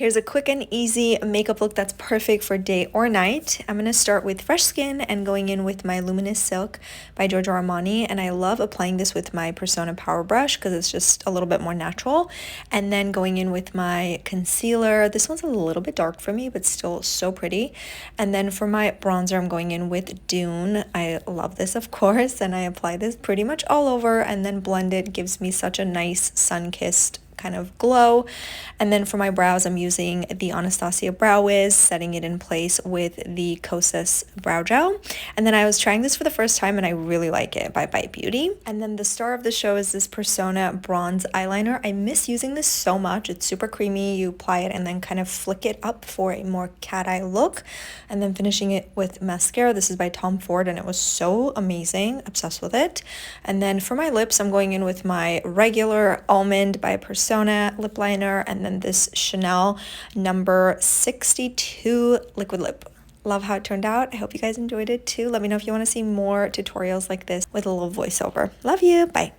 Here's a quick and easy makeup look that's perfect for day or night. I'm going to start with Fresh Skin and going in with my Luminous Silk by Giorgio Armani. And I love applying this with my Persona Power Brush because it's just a little bit more natural. And then going in with my concealer. This one's a little bit dark for me, but still so pretty. And then for my bronzer, I'm going in with Dune. I love this, of course, and I apply this pretty much all over and then blend it. Gives me such a nice sun-kissed kind of glow. And then for my brows, I'm using the Anastasia Brow Wiz, setting it in place with the Kosas Brow Gel. And then I was trying this for the first time and I really like it, by Bite Beauty. And then the star of the show is this Persona Bronze Eyeliner. I miss using this so much. It's super creamy. You apply it and then kind of flick it up for a more cat eye look. And then finishing it with mascara. This is by Tom Ford and it was so amazing. Obsessed with it. And then for my lips, I'm going in with my regular Almond by Persona lip liner and then this Chanel number 62 liquid lip. Love how it turned out. I hope you guys enjoyed it too. Let me know if you want to see more tutorials like this with a little voiceover. Love you. Bye.